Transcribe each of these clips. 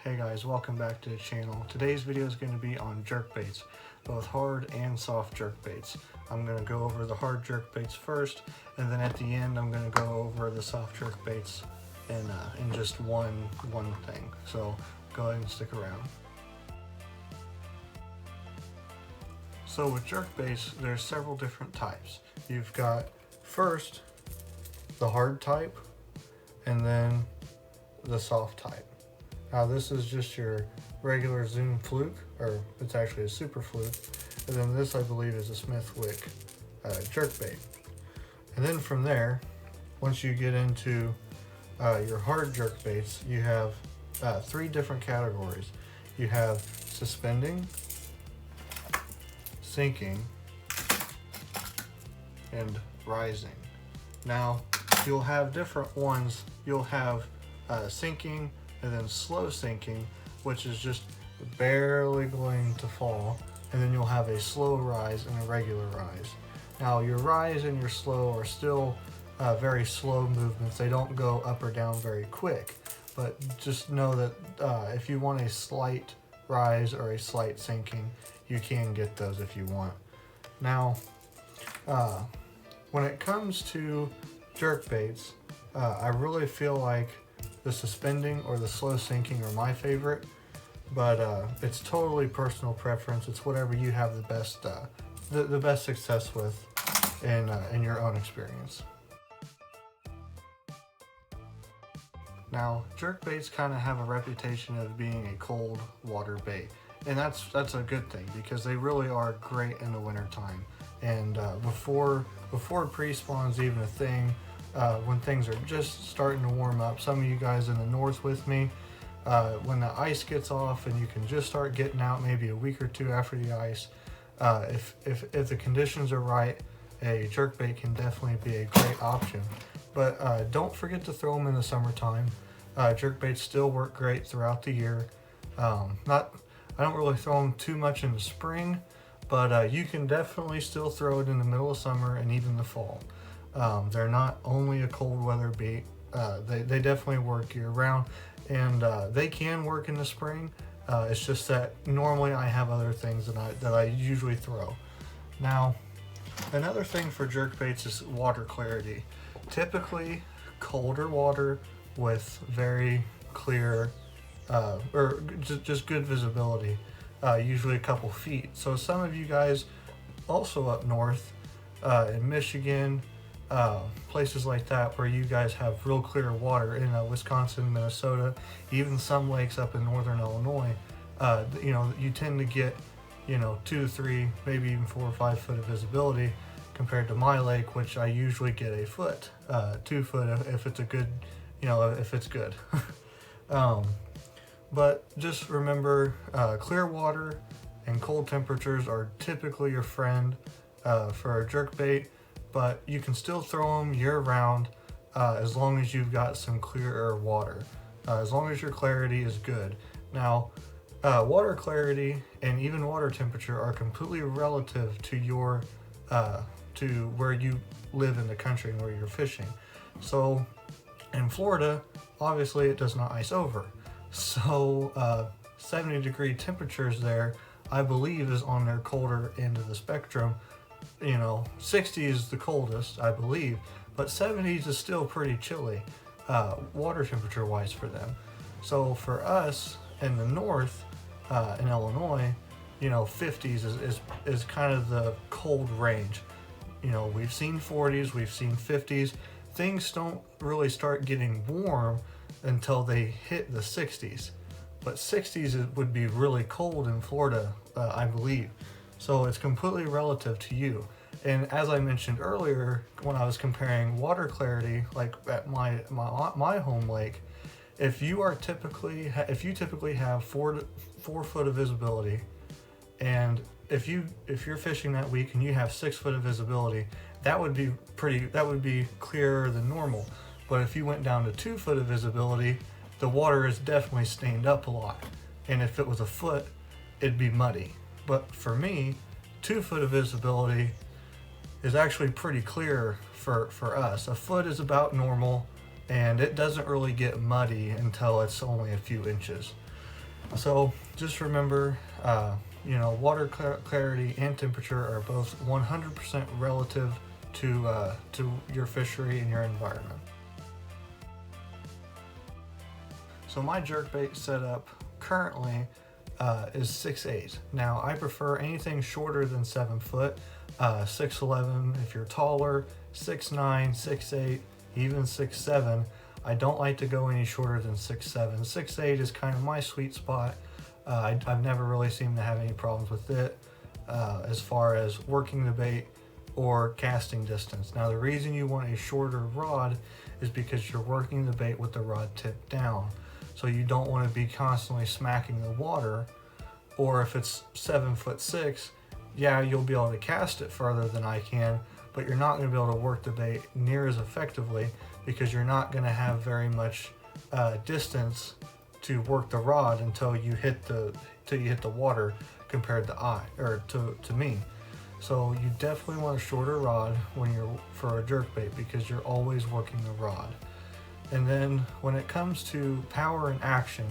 Hey guys, welcome back to the channel. Today's video is going to be on jerkbaits, both hard and soft jerkbaits. I'm going to go over the hard jerkbaits first, and then at the end I'm going to go over the soft jerkbaits in just one thing. So go ahead and stick around. So with jerkbaits, there's several different types. You've got first the hard type, and then the soft type. Now this is just your regular Zoom fluke, or it's actually a super fluke, and then this I believe is a Smith Wick jerkbait. And then from there, once you get into your hard jerkbaits, you have three different categories. You have suspending, sinking, and rising. Now you'll have different ones. You'll have sinking, and then slow sinking, which is just barely going to fall, and then you'll have a slow rise and a regular rise. Now your rise and your slow are still very slow movements. They don't go up or down very quick, but just know that if you want a slight rise or a slight sinking, you can get those if you want. Now when it comes to jerkbaits, I really feel like the suspending or the slow sinking are my favorite, but it's totally personal preference. It's whatever you have the best success with in your own experience. Now, jerkbaits kind of have a reputation of being a cold water bait, and that's a good thing because they really are great in the winter time. And before pre-spawn's even a thing, when things are just starting to warm up, some of you guys in the north with me, when the ice gets off and you can just start getting out maybe a week or two after the ice, if the conditions are right, a jerkbait can definitely be a great option. But don't forget to throw them in the summertime. Jerkbaits still work great throughout the year. I don't really throw them too much in the spring, but you can definitely still throw it in the middle of summer and even the fall. They're not only a cold weather bait. They definitely work year round, and they can work in the spring. It's just that normally I have other things that I usually throw. Now, another thing for jerkbaits is water clarity. Typically, colder water with very clear or just good visibility, usually a couple feet. So some of you guys also up north in Michigan, places like that where you guys have real clear water in Wisconsin, Minnesota, even some lakes up in northern Illinois, you tend to get 2 to 3, maybe even 4 or 5 foot of visibility compared to my lake, which I usually get a foot, 2 foot if it's a good, if it's good. But just remember, clear water and cold temperatures are typically your friend for a jerkbait, but you can still throw them year round as long as you've got some clearer water, as long as your clarity is good. Now, water clarity and even water temperature are completely relative to your to where you live in the country and where you're fishing. So in Florida, obviously it does not ice over. So 70-degree temperatures there, I believe, is on their colder end of the spectrum. 60 is the coldest, I believe, but 70s is still pretty chilly, water temperature wise for them. So for us in the north, in Illinois, 50s is kind of the cold range. We've seen 40s, we've seen 50s. Things don't really start getting warm until they hit the 60s. But 60s would be really cold in Florida, I believe. So it's completely relative to you. And as I mentioned earlier, when I was comparing water clarity, like at my home lake, if you typically have 4 foot of visibility, and if you're fishing that week and you have 6 foot of visibility, that would be clearer than normal. But if you went down to 2 foot of visibility, the water is definitely stained up a lot. And if it was a foot, it'd be muddy. But for me, 2 foot of visibility is actually pretty clear for us. A foot is about normal, and it doesn't really get muddy until it's only a few inches. So just remember, water clarity and temperature are both 100% relative to your fishery and your environment. So my jerkbait setup currently is 6'8". Now I prefer anything shorter than 7 foot, 6'11" if you're taller, 6'9", 6'8", even 6'7". I don't like to go any shorter than 6'7". 6'8" is kind of my sweet spot. I've never really seemed to have any problems with it as far as working the bait or casting distance. Now the reason you want a shorter rod is because you're working the bait with the rod tip down. So you don't want to be constantly smacking the water, or if it's 7'6", yeah, you'll be able to cast it further than I can, but you're not going to be able to work the bait near as effectively because you're not going to have very much distance to work the rod until you hit the water compared to me. So you definitely want a shorter rod when you're for a jerkbait because you're always working the rod. And then when it comes to power and action,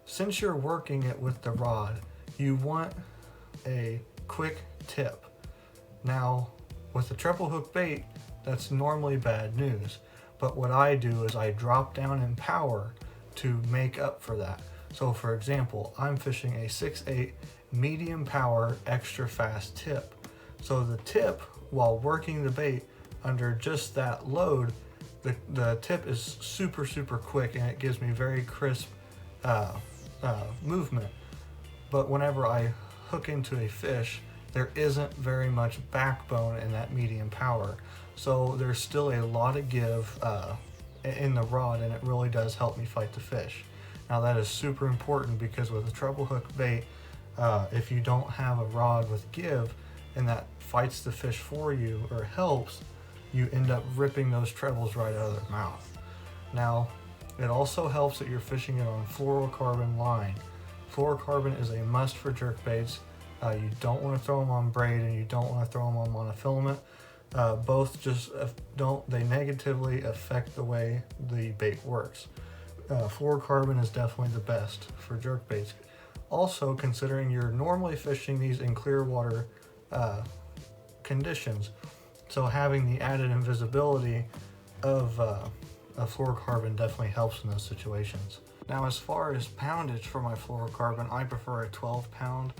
since you're working it with the rod, you want a quick tip. Now, with a treble hook bait, that's normally bad news. But what I do is I drop down in power to make up for that. So for example, I'm fishing a 6'8" medium power extra fast tip. So the tip, while working the bait under just that load, the tip is super quick and it gives me very crisp movement. But whenever I hook into a fish, there isn't very much backbone in that medium power. So there's still a lot of give in the rod, and it really does help me fight the fish. Now that is super important because with a treble hook bait, if you don't have a rod with give and that fights the fish for you or helps, you end up ripping those trebles right out of their mouth. Now, it also helps that you're fishing it on fluorocarbon line. Fluorocarbon is a must for jerkbaits. You don't want to throw them on braid and you don't want to throw them on monofilament. Both just they negatively affect the way the bait works. Fluorocarbon is definitely the best for jerkbaits. Also, considering you're normally fishing these in clear water conditions, so having the added invisibility of fluorocarbon definitely helps in those situations. Now, as far as poundage for my fluorocarbon, I prefer a 12 pound.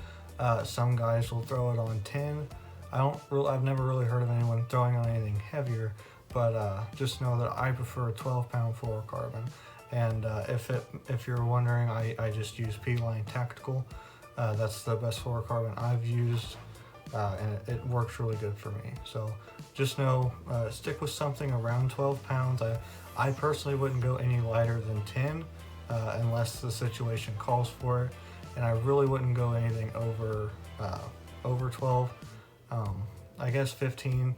Some guys will throw it on 10. I've never really heard of anyone throwing on anything heavier, but just know that I prefer a 12 pound fluorocarbon. And if you're wondering, I just use P-Line Tactical. That's the best fluorocarbon I've used, and it works really good for me. So just know, stick with something around 12 pounds. I personally wouldn't go any lighter than 10 unless the situation calls for it, and I really wouldn't go anything over 12. I guess 15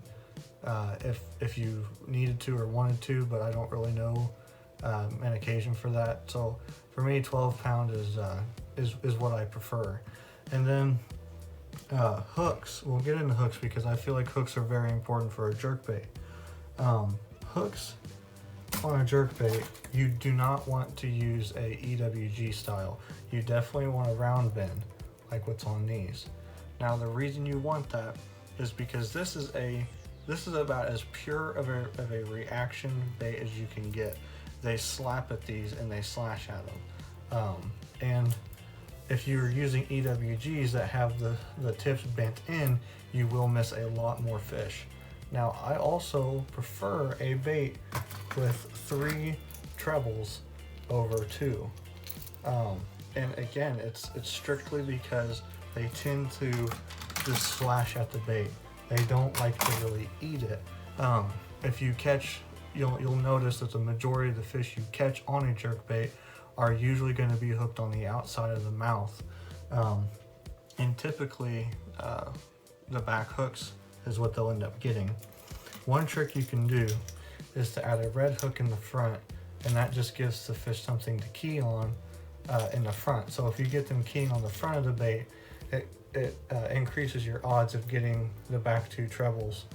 if you needed to or wanted to, but I don't really know an occasion for that. So for me, 12 pound is what I prefer. And then hooks. We'll get into hooks because I feel like hooks are very important for a jerkbait. Hooks on a jerkbait, you do not want to use a EWG style. You definitely want a round bend like what's on these. Now the reason you want that is because this is about as pure of a reaction bait as you can get. They slap at these and they slash at them. And if you're using EWGs that have the tips bent in, you will miss a lot more fish. Now I also prefer a bait with 3 trebles over 2. And again, it's strictly because they tend to just slash at the bait. They don't like to really eat it. If you catch, you'll notice that the majority of the fish you catch on a jerkbait are usually going to be hooked on the outside of the mouth. And typically, the back hooks is what they'll end up getting. One trick you can do is to add a red hook in the front, and that just gives the fish something to key on in the front. So if you get them keying on the front of the bait, it increases your odds of getting the back 2 trebles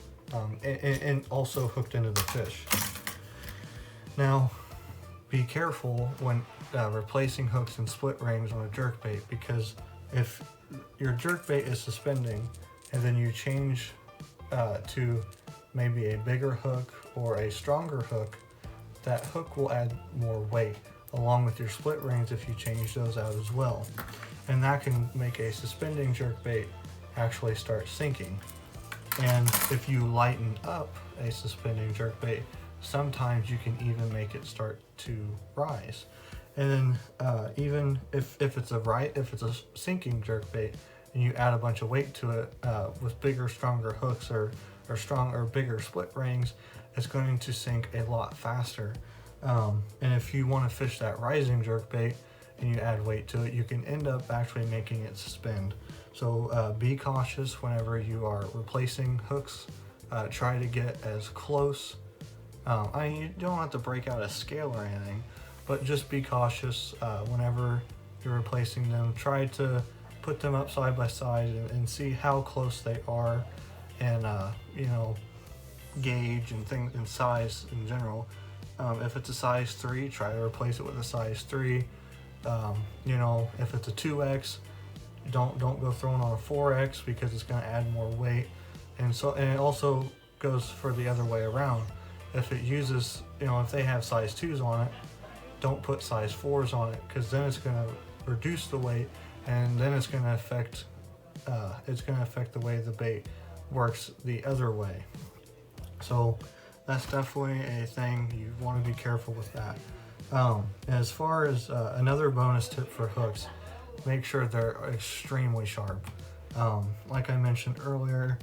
and also hooked into the fish. Now, be careful when replacing hooks and split rings on a jerkbait, because if your jerkbait is suspending and then you change to maybe a bigger hook or a stronger hook, that hook will add more weight along with your split rings if you change those out as well. And that can make a suspending jerkbait actually start sinking. And if you lighten up a suspending jerkbait, sometimes you can even make it start to rise. And then even if it's a sinking jerkbait and you add a bunch of weight to it with bigger, stronger hooks or bigger split rings, it's going to sink a lot faster. And if you want to fish that rising jerkbait and you add weight to it, you can end up actually making it suspend. So be cautious whenever you are replacing hooks. Try to get as close. I mean, you don't have to break out a scale or anything, but just be cautious whenever you're replacing them. Try to put them up side by side and see how close they are, and you know, gauge and things and size in general. If it's a size 3, try to replace it with a size 3. You know, if it's a 2X, don't go throwing on a 4X because it's going to add more weight. And it also goes for the other way around. If it uses, you know, if they have size 2s on it, don't put size 4s on it, because then it's going to reduce the weight, and then it's going to affect the way the bait works the other way. So that's definitely a thing. You want to be careful with that. As far as another bonus tip for hooks, make sure they're extremely sharp. Like I mentioned earlier,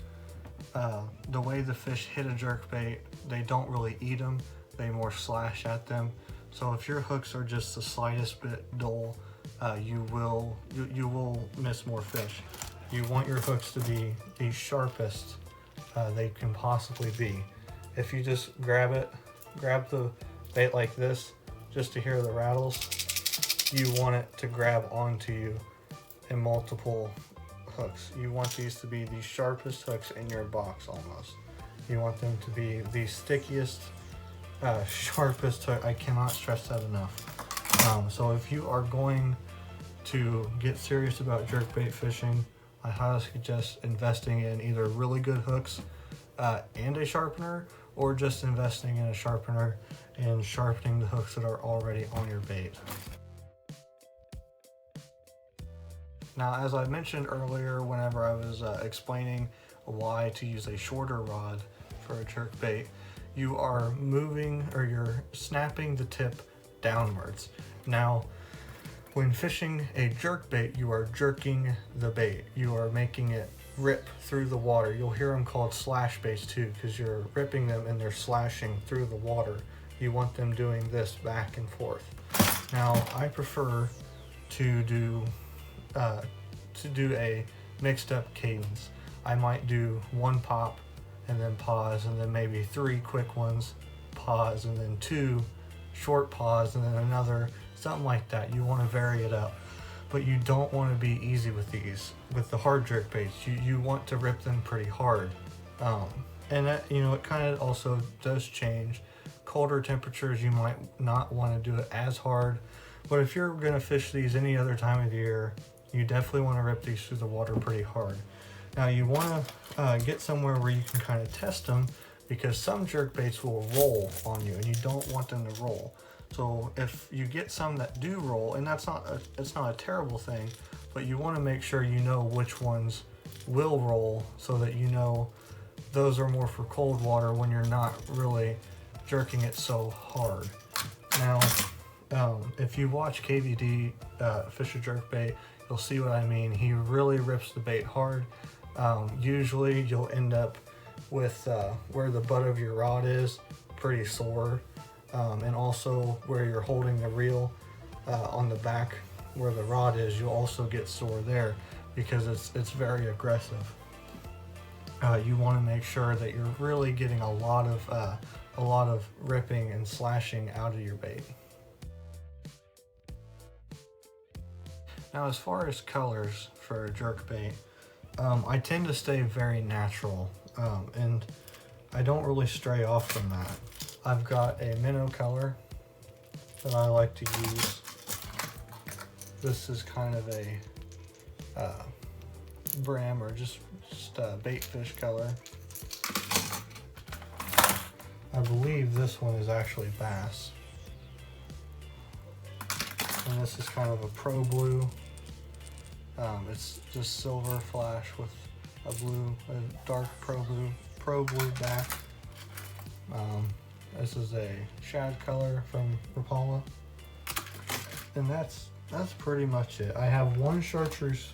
the way the fish hit a jerkbait, they don't really eat them, they more slash at them. So if your hooks are just the slightest bit dull, you will miss more fish. You want your hooks to be the sharpest they can possibly be. If you just grab the bait like this, just to hear the rattles, you want it to grab onto you in multiple hooks. You want these to be the sharpest hooks in your box almost. You want them to be the stickiest, sharpest hook. I cannot stress that enough. So if you are going to get serious about jerkbait fishing, I highly suggest investing in either really good hooks and a sharpener, or just investing in a sharpener and sharpening the hooks that are already on your bait. Now, as I mentioned earlier, whenever I was explaining why to use a shorter rod for a jerkbait, you are moving, or you're snapping the tip downwards. Now, when fishing a jerkbait, you are jerking the bait. You are making it rip through the water. You'll hear them called slash baits too, because you're ripping them and they're slashing through the water. You want them doing this back and forth. Now, I prefer to do a mixed up cadence. I might do one pop and then pause, and then maybe 3 quick ones, pause, and then 2 short pause, and then another, something like that. You want to vary it up, but you don't want to be easy with these. With the hard jerkbaits, you want to rip them pretty hard. And that, you know, it kind of also does change. Colder temperatures, you might not want to do it as hard, but if you're going to fish these any other time of year, you definitely want to rip these through the water pretty hard. Now, you want to get somewhere where you can kind of test them, because some jerkbaits will roll on you and you don't want them to roll. So if you get some that do roll, and it's not a terrible thing, but you want to make sure you know which ones will roll, so that you know those are more for cold water when you're not really jerking it so hard. Now, if you watch KVD fish a jerkbait, you'll see what I mean. He really rips the bait hard. Usually you'll end up with where the butt of your rod is pretty sore, and also where you're holding the reel on the back where the rod is, you'll also get sore there, because it's very aggressive. You want to make sure that you're really getting a lot of ripping and slashing out of your bait. Now, as far as colors for a jerkbait, I tend to stay very natural, and I don't really stray off from that. I've got a minnow color that I like to use. This is kind of a brim, or just a bait fish color. I believe this one is actually bass. And this is kind of a pro blue. It's just silver flash with a dark pro blue back. This is a shad color from Rapala. And that's pretty much it. I have one chartreuse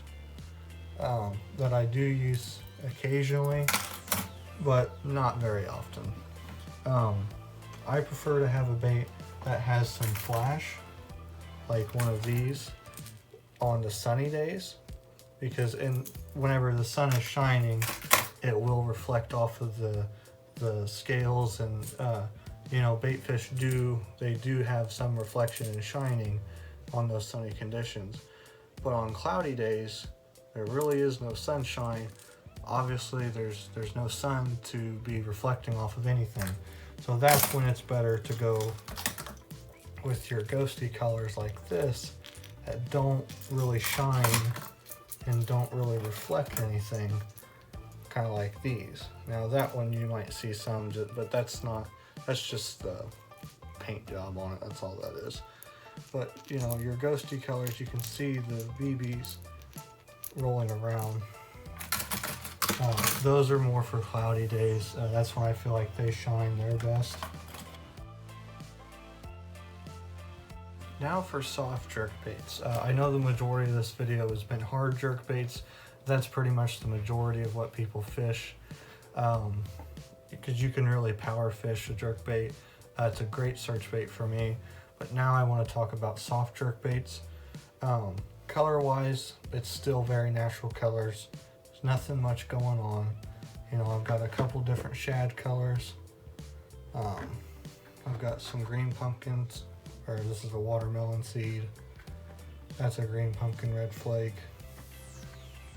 that I do use occasionally, but not very often. I prefer to have a bait that has some flash, like one of these, on the sunny days, because whenever the sun is shining, it will reflect off of the scales, and you know, bait fish do have some reflection and shining on those sunny conditions. But on cloudy days, there really is no sunshine. Obviously there's no sun to be reflecting off of anything. So that's when it's better to go with your ghosty colors like this that don't really shine and don't really reflect anything, kind of like these. Now that one you might see some, but that's just the paint job on it, that's all that is. But you know, your ghosty colors, you can see the BBs rolling around. Those are more for cloudy days. That's when I feel like they shine their best. Now for soft jerkbaits. I know the majority of this video has been hard jerkbaits. That's pretty much the majority of what people fish. Because you can really power fish a jerkbait. It's a great search bait for me. But now I want to talk about soft jerkbaits. Color wise, it's still very natural colors. There's nothing much going on. You know, I've got a couple different shad colors. I've got some green pumpkins, or this is a watermelon seed. That's a green pumpkin red flake.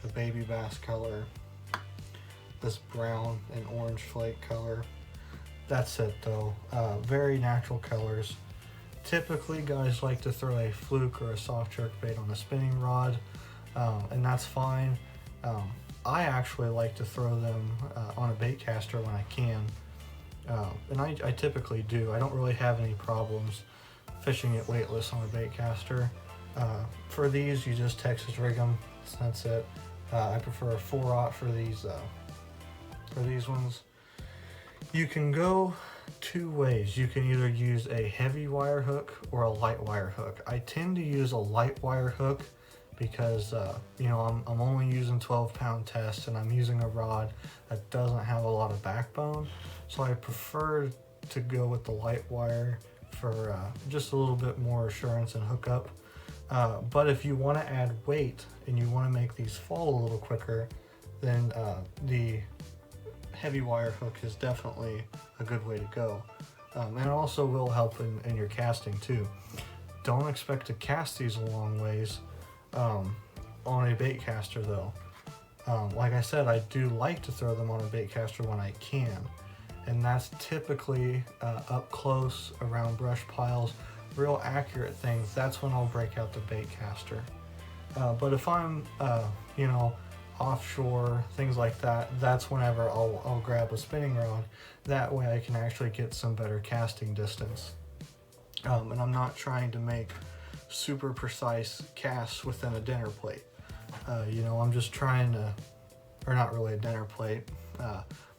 The baby bass color. This brown and orange flake color. That's it though. Very natural colors. Typically guys like to throw a fluke or a soft jerkbait on a spinning rod, and that's fine. I actually like to throw them on a bait caster when I can, and I typically do. I don't really have any problems fishing it weightless on a bait caster. For these, you just Texas rig them. That's it. I prefer a 4/0 for these ones. You can go two ways. You can either use a heavy wire hook or a light wire hook. I tend to use a light wire hook because you know, I'm only using 12-pound test, and I'm using a rod that doesn't have a lot of backbone, so I prefer to go with the light wire for just a little bit more assurance and hookup. But if you want to add weight and you want to make these fall a little quicker, then the heavy wire hook is definitely a good way to go. And it also will help in your casting too. Don't expect to cast these a long ways on a bait caster though. Like I said, I do like to throw them on a bait caster when I can, and that's typically up close around brush piles, real accurate things. That's when I'll break out the bait caster. But if I'm you know, offshore, things like that, that's whenever I'll grab a spinning rod. That way I can actually get some better casting distance. And I'm not trying to make super precise casts within a dinner plate. You know, I'm just trying to, or not really a dinner plate,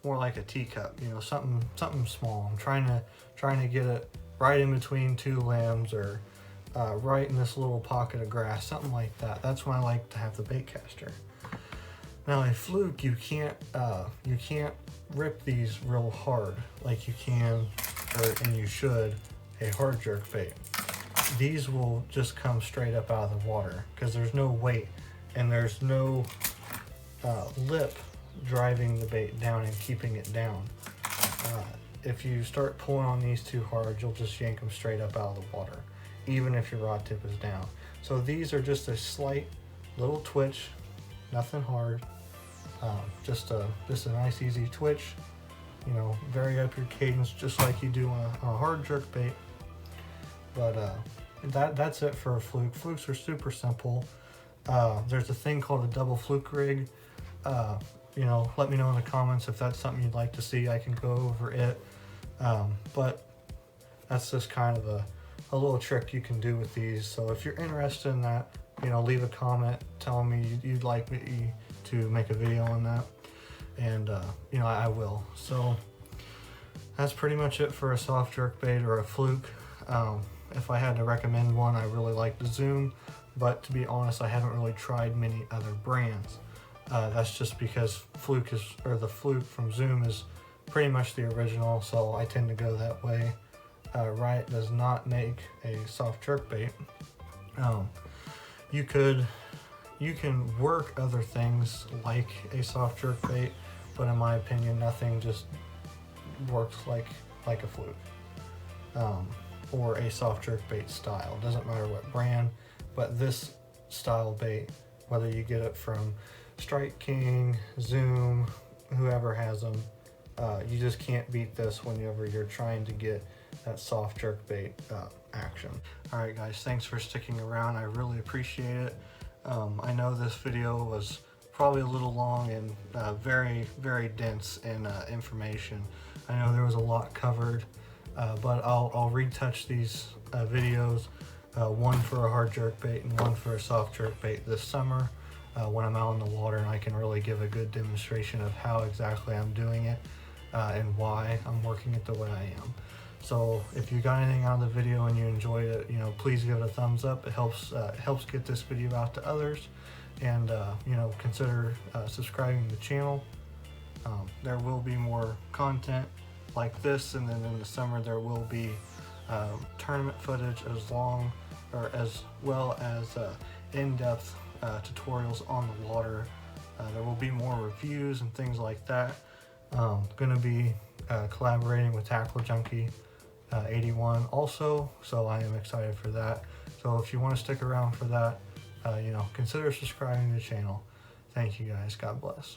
more like a teacup, you know, something small. I'm trying to get it right in between two limbs, or right in this little pocket of grass, something like that. That's when I like to have the bait caster. Now a fluke, you can't rip these real hard like you can, and you should, a hard jerkbait. These will just come straight up out of the water because there's no weight and there's no lip driving the bait down and keeping it down. If you start pulling on these too hard, you'll just yank them straight up out of the water, even if your rod tip is down. So these are just a slight little twitch, nothing hard, just a nice easy twitch. You know, vary up your cadence just like you do on a hard jerkbait. But that's it for a fluke. Flukes are super simple. There's a thing called a double fluke rig. You know, let me know in the comments if that's something you'd like to see. I can go over it. But that's just kind of a little trick you can do with these. So if you're interested in that, you know, leave a comment telling me you'd like me to make a video on that, and you know, I will. So that's pretty much it for a soft jerkbait or a fluke. If I had to recommend one, I really like the Zoom, but to be honest, I haven't really tried many other brands. That's just because the fluke from Zoom is pretty much the original, so I tend to go that way. Riot does not make a soft jerkbait. You can work other things like a soft jerkbait, but in my opinion, nothing just works like a fluke or a soft jerkbait style. Doesn't matter what brand, but this style bait, whether you get it from Strike King, Zoom, whoever has them, you just can't beat this whenever you're trying to get that soft jerkbait action. Alright guys, thanks for sticking around. I really appreciate it. I know this video was probably a little long and very, very dense in information. I know there was a lot covered, but I'll retouch these videos, one for a hard jerkbait and one for a soft jerkbait this summer when I'm out in the water, and I can really give a good demonstration of how exactly I'm doing it and why I'm working it the way I am. So if you got anything out of the video and you enjoyed it, you know, please give it a thumbs up. It helps get this video out to others, and you know, consider subscribing to the channel. There will be more content like this, and then in the summer there will be tournament footage as well as in-depth tutorials on the water. There will be more reviews and things like that. Going to be collaborating with Tackle Junkie 81 also, so I am excited for that. So if you want to stick around for that, you know, consider subscribing to the channel. Thank you guys. God bless.